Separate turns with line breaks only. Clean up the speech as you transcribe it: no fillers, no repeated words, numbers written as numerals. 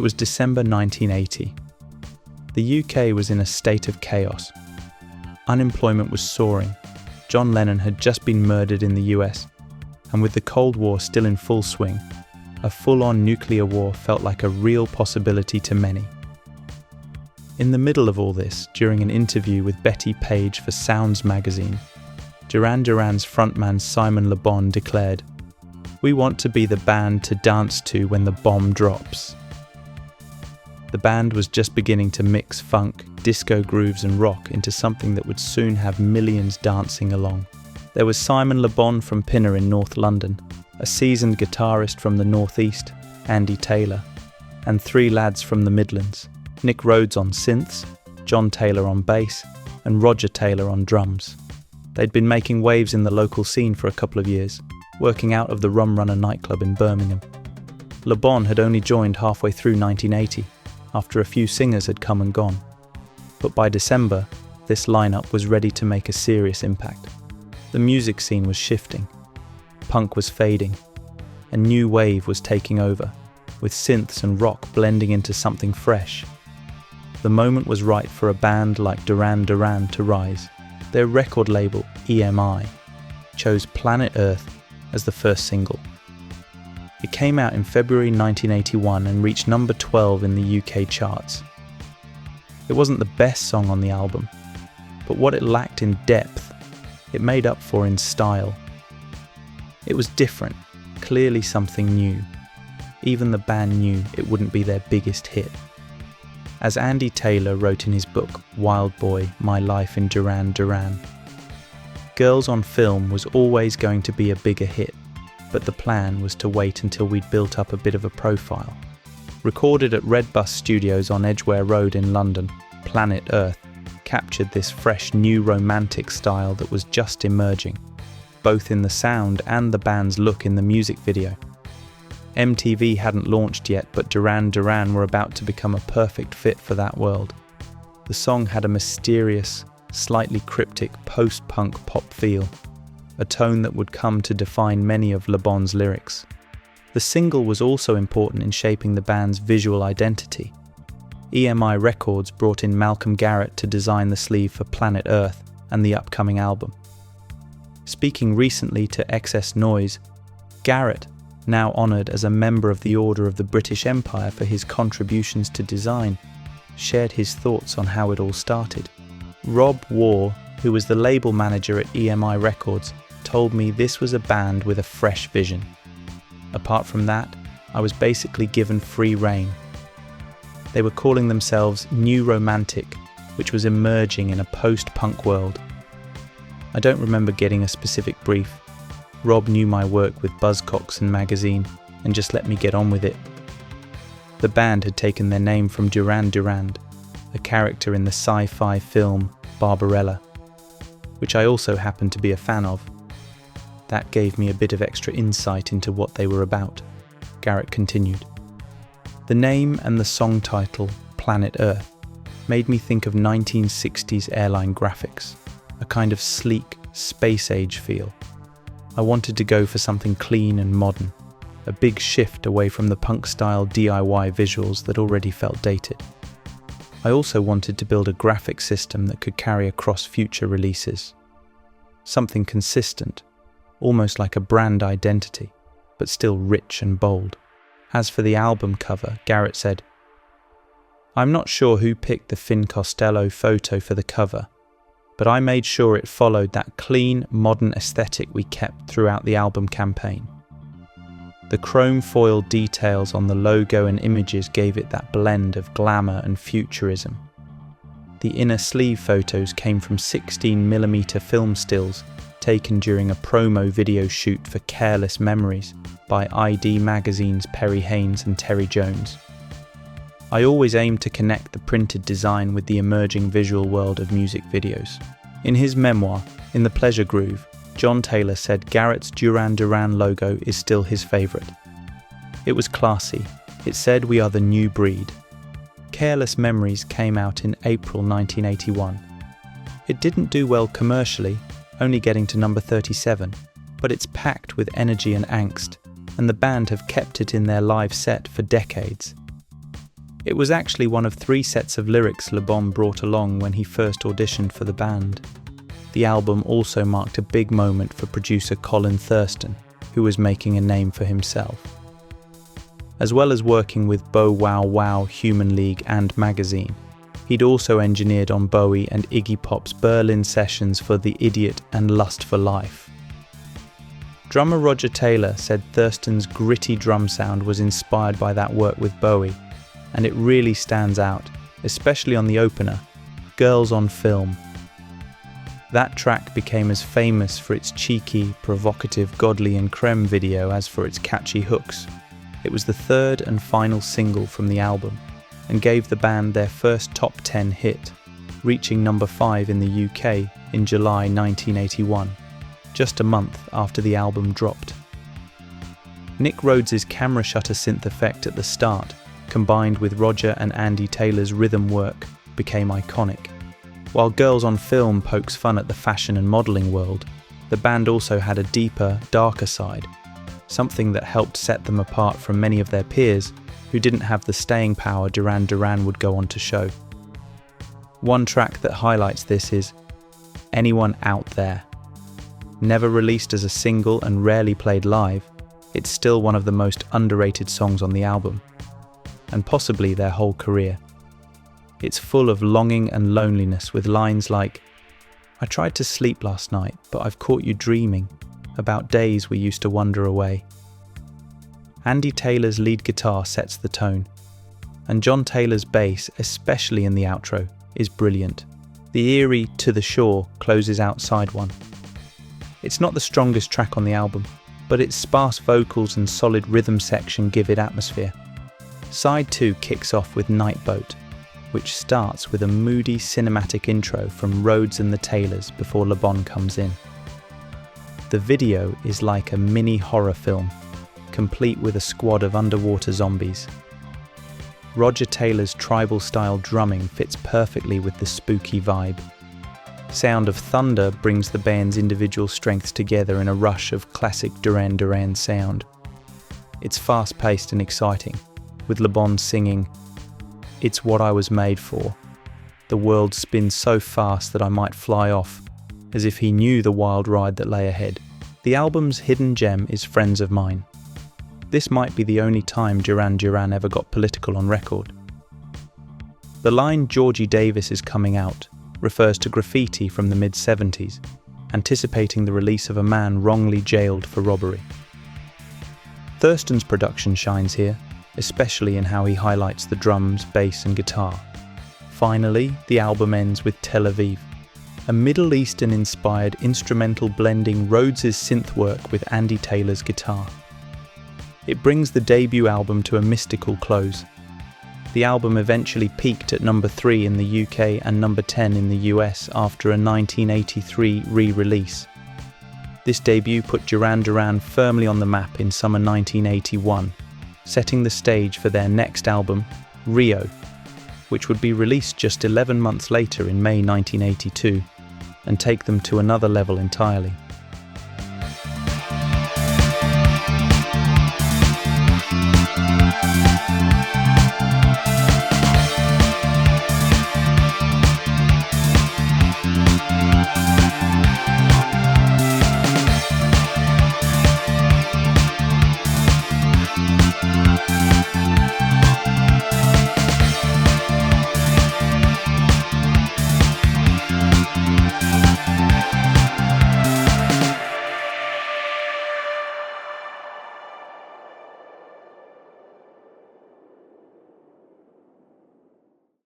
It was December 1980. The UK was in a state of chaos. Unemployment was soaring. John Lennon had just been murdered in the US, and with the Cold War still in full swing, a full-on nuclear war felt like a real possibility to many. In the middle of all this, during an interview with Betty Page for Sounds magazine, Duran Duran's frontman Simon Le Bon declared, "We want to be the band to dance to when the bomb drops." The band was just beginning to mix funk, disco grooves and rock into something that would soon have millions dancing along. There was Simon Le Bon from Pinner in North London, a seasoned guitarist from the Northeast, Andy Taylor, and three lads from the Midlands, Nick Rhodes on synths, John Taylor on bass, and Roger Taylor on drums. They'd been making waves in the local scene for a couple of years, working out of the Rum Runner nightclub in Birmingham. Le Bon had only joined halfway through 1980, after a few singers had come and gone. But by December, this lineup was ready to make a serious impact. The music scene was shifting. Punk was fading. A new wave was taking over, with synths and rock blending into something fresh. The moment was right for a band like Duran Duran to rise. Their record label, EMI, chose Planet Earth as the first single. It came out in February 1981 and reached number 12 in the UK charts. It wasn't the best song on the album, but what it lacked in depth, it made up for in style. It was different, clearly something new. Even the band knew it wouldn't be their biggest hit. As Andy Taylor wrote in his book, Wild Boy, My Life in Duran Duran, Girls on Film was always going to be a bigger hit, but the plan was to wait until we'd built up a bit of a profile. Recorded at Red Bus Studios on Edgware Road in London, Planet Earth captured this fresh new romantic style that was just emerging, both in the sound and the band's look in the music video. MTV hadn't launched yet, but Duran Duran were about to become a perfect fit for that world. The song had a mysterious, slightly cryptic post-punk pop feel, a tone that would come to define many of Le Bon's lyrics. The single was also important in shaping the band's visual identity. EMI Records brought in Malcolm Garrett to design the sleeve for Planet Earth and the upcoming album. Speaking recently to XS Noise, Garrett, now honoured as a member of the Order of the British Empire for his contributions to design, shared his thoughts on how it all started. Rob Waugh, who was the label manager at EMI Records, told me this was a band with a fresh vision. Apart from that, I was basically given free rein. They were calling themselves New Romantic, which was emerging in a post-punk world. I don't remember getting a specific brief. Rob knew my work with Buzzcocks and magazine and just let me get on with it. The band had taken their name from Duran Duran, a character in the sci-fi film Barbarella, which I also happened to be a fan of. That gave me a bit of extra insight into what they were about, Garrett continued. The name and the song title, Planet Earth, made me think of 1960s airline graphics, a kind of sleek, space-age feel. I wanted to go for something clean and modern, a big shift away from the punk-style DIY visuals that already felt dated. I also wanted to build a graphic system that could carry across future releases. Something consistent, almost like a brand identity, but still rich and bold. As for the album cover, Garrett said, "I'm not sure who picked the Finn Costello photo for the cover, but I made sure it followed that clean, modern aesthetic we kept throughout the album campaign. The chrome foil details on the logo and images gave it that blend of glamour and futurism. The inner sleeve photos came from 16mm film stills taken during a promo video shoot for Careless Memories by ID Magazine's Perry Haynes and Terry Jones. I always aimed to connect the printed design with the emerging visual world of music videos." In his memoir, In the Pleasure Groove, John Taylor said Garrett's Duran Duran logo is still his favourite. It was classy. It said we are the new breed. Careless Memories came out in April 1981. It didn't do well commercially, only getting to number 37, but it's packed with energy and angst, and the band have kept it in their live set for decades. It was actually one of 3 sets of lyrics Le Bon brought along when he first auditioned for the band. The album also marked a big moment for producer Colin Thurston, who was making a name for himself. As well as working with Bow Wow Wow, Human League and Magazine, he'd also engineered on Bowie and Iggy Pop's Berlin sessions for The Idiot and Lust for Life. Drummer Roger Taylor said Thurston's gritty drum sound was inspired by that work with Bowie, and it really stands out, especially on the opener, Girls on Film. That track became as famous for its cheeky, provocative Godley and Creme video as for its catchy hooks. It was the 3rd and final single from the album, and gave the band their first top 10 hit, reaching number 5 in the UK in July 1981, just a month after the album dropped. Nick Rhodes's camera shutter synth effect at the start, combined with Roger and Andy Taylor's rhythm work, became iconic. While Girls on Film pokes fun at the fashion and modelling world, the band also had a deeper, darker side, something that helped set them apart from many of their peers who didn't have the staying power Duran Duran would go on to show. One track that highlights this is Anyone Out There. Never released as a single and rarely played live, it's still one of the most underrated songs on the album, and possibly their whole career. It's full of longing and loneliness with lines like, I tried to sleep last night, but I've caught you dreaming about days we used to wander away. Andy Taylor's lead guitar sets the tone, and John Taylor's bass, especially in the outro, is brilliant. The eerie To the Shore closes out side 1. It's not the strongest track on the album, but its sparse vocals and solid rhythm section give it atmosphere. Side 2 kicks off with Night Boat, which starts with a moody cinematic intro from Rhodes and the Taylors before Le Bon comes in. The video is like a mini horror film, complete with a squad of underwater zombies. Roger Taylor's tribal-style drumming fits perfectly with the spooky vibe. Sound of Thunder brings the band's individual strengths together in a rush of classic Duran Duran sound. It's fast-paced and exciting, with Le Bon singing, It's what I was made for. The world spins so fast that I might fly off, as if he knew the wild ride that lay ahead. The album's hidden gem is Friends of Mine. This might be the only time Duran Duran ever got political on record. The line Georgie Davis is coming out refers to graffiti from the mid-70s, anticipating the release of a man wrongly jailed for robbery. Thurston's production shines here, especially in how he highlights the drums, bass and guitar. Finally, the album ends with Tel Aviv, a Middle Eastern-inspired instrumental blending Rhodes's synth work with Andy Taylor's guitar. It brings the debut album to a mystical close. The album eventually peaked at number 3 in the UK and number 10 in the US after a 1983 re-release. This debut put Duran Duran firmly on the map in summer 1981, setting the stage for their next album, Rio, which would be released just 11 months later in May 1982, and take them to another level entirely.